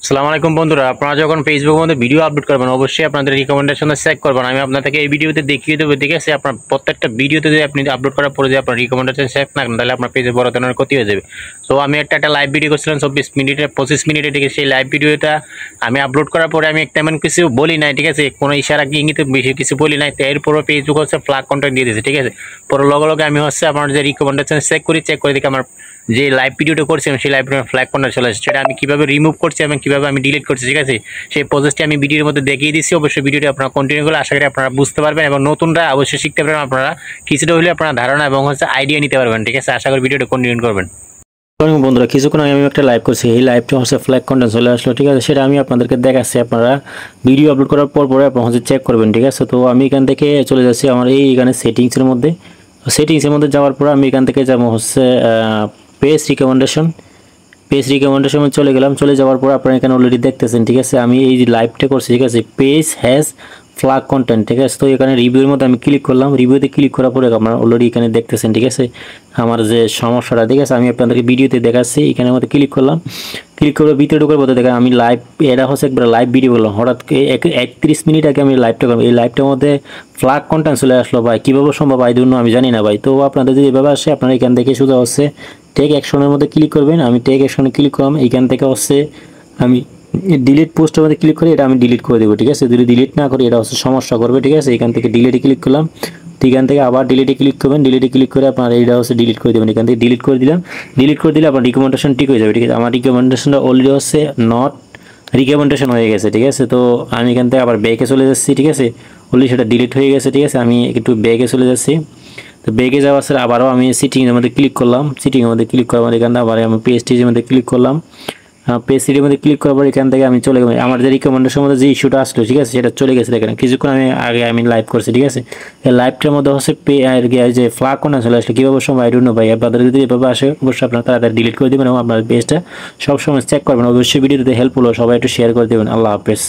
আসসালামু আলাইকুম বন্ধুরা, আপনারা যখন ফেসবুকের মধ্যে ভিডিও আপলোড করবেন অবশ্যই আপনাদের রিকমেন্ডেশন চেক করবেন। আমি আপনাদেরকে এই ভিডিওতে দেখিয়ে দেবো, ঠিক আছে? আপনার প্রত্যেকটা ভিডিওতে যদি আপনি আপলোড করার পরে যদি আপনার রিকমেন্ডেশন চেক না করেন তাহলে আপনার পেজে বড় ধরনের ক্ষতি হয়ে যাবে। তো আমি একটা লাইভ ভিডিও করছিলাম 25 মিনিটে, ঠিক আছে? সেই লাইভ ভিডিওটা আমি আপলোড করার পরে আমি তেমন কিছু বলি নাই, ঠিক আছে? কোনো ইশারা কি ইঙ্গিতে বেশি কিছু বলি নাই। তো এরপরও ফেসবুক ফ্ল্যাগ কন্টেন্ট দিয়ে দিয়েছে, ঠিক আছে? পরে লগে লগে আমি আমার যে রিকমেন্ডেশন চেক করে দেখি আমার যে লাইভ ভিডিওটা করছিলাম সেই লাইভ ভিডিও ফ্ল্যাগ কন্টেন্ট চলে আসছে। সেটা আমি কীভাবে রিমুভ করছি এবং কীভাবে আমি ডিলিট করছি, ঠিক আছে? সেই প্রসেসটি আমি ভিডিওর মধ্যে দেখিয়ে দিচ্ছি। অবশ্যই ভিডিওটি আপনারা কন্টিনিউ করলে আশা করি আপনারা বুঝতে পারবেন এবং নতুনরা অবশ্যই শিখতে পারবেন। আপনারা কিছুটা হলে আপনারা ধারণা এবং আইডিয়া নিতে পারবেন, ঠিক আছে? আশা করি ভিডিওটা কন্টিনিউ করবেন। বন্ধুরা, কিছুক্ষণ আগে আমি একটা লাইভ করছি, এই লাইভটা ফ্ল্যাগ কন্টেন্ট চলে আসলো, ঠিক আছে? সেটা আমি আপনাদেরকে দেখাচ্ছি। আপনারা ভিডিও আপলোড করার পরে আপনারা চেক করবেন, ঠিক আছে? তো আমি এখান থেকে চলে যাচ্ছি আমার এখানে সেটিংসের মধ্যে যাওয়ার পর আমি এখান থেকে যাবো পেজ রিকমেন্ডেশন চলে যাওয়ার পর আপনারা এখানে অলরেডি দেখতেছেন, ঠিক আছে? আমি এই যে লাইভটা করছি, ঠিক আছে? পেজ হ্যাজ ফ্ল্যাগ কন্টেন্ট, ঠিক আছে? তো এখানে রিভিউর মধ্যে আমি ক্লিক করলাম। রিভিউতে ক্লিক করার পরে আপনারা অলরেডি এখানে দেখতেছেন, ঠিক আছে? আমার যে সমস্যাটা, ঠিক আছে? আমি আপনাদেরকে ভিডিওতে দেখাচ্ছি। এখানে মধ্যে ক্লিক করলাম। ক্লিক করে ভিতরে ঢোকার পথে দেখেন আমি লাইভ, এটা একবার লাইভ ভিডিও করলাম। হঠাৎ 31 মিনিট আগে আমি লাইভটা করলাম। এই লাইভটার মধ্যে ফ্ল্যাগ কন্টেন্ট চলে আসলো ভাই, কীভাবে সম্ভব এই জন্য আমি জানি না ভাই। তো আপনাদের যদি এভাবে আসে আপনারা এখান থেকে সোজা টেক অ্যাকশনের মধ্যে ক্লিক করবেন। আমি টেক অ্যাকশনে ক্লিক করলাম। এইখান থেকে আমি ডিলিট পোস্টের মধ্যে ক্লিক করে এটা আমি ডিলিট করে দেবো, ঠিক আছে? যদি ডিলিট না করি এটা সমস্যা করবে, ঠিক আছে? এখান থেকে ডিলিটে ক্লিক করলাম। এখান থেকে আবার ডিলিটে ক্লিক করবেন। ডিলিটে ক্লিক করে আপনার এইটা ডিলিট করে দেবেন। এখান থেকে ডিলিট করে দিলাম। ডিলিট করে দিলে আপনার রিকমেন্ডেশন ঠিক হয়ে যাবে, ঠিক আছে? আমার রিকমেন্ডেশনটা অলরেডি নট রিকমেন্ডেশন হয়ে গেছে, ঠিক আছে? তো আমি এখান থেকে আবার ব্যাকে চলে যাচ্ছি, ঠিক আছে? অলরেডি সেটা ডিলিট হয়ে গেছে, ঠিক আছে? আমি একটু ব্যাকে চলে যাচ্ছি। তো ব্যাকে যাওয়ার পর আবারও আমি সিটিংয়ের মধ্যে ক্লিক করলাম। সিটিংয়ের মধ্যে ক্লিক করার পর এখান থেকে আবার আমি পেজটির মধ্যে ক্লিক করলাম। পেজ সিটির মধ্যে ক্লিক করার পর এখান থেকে আমি চলে গেলাম। আমার যে রিকমেন্ডেশনের মধ্যে যে ইস্যুটা আসলো, ঠিক আছে? সেটা চলে গেছে। দেখেন কিছুক্ষণ আগে আমি লাইভ করছি, ঠিক আছে? এই লাইভটার মধ্যে যে ফ্ল্যাগ কোনা চলে আসলে কীভাবে সময় আই ডোন্ট নো ভাই। আপনাদের যদি এভাবে আসে অবশ্যই আপনারা তাড়াতাড়ি ডিলিট করে দেবেন এবং আপনার পেজটা সবসময় চেক করবেন। অবশ্যই ভিডিওতে হেল্পফুল, সবাই একটু শেয়ার করে দেবেন। আল্লাহ হাফেজ।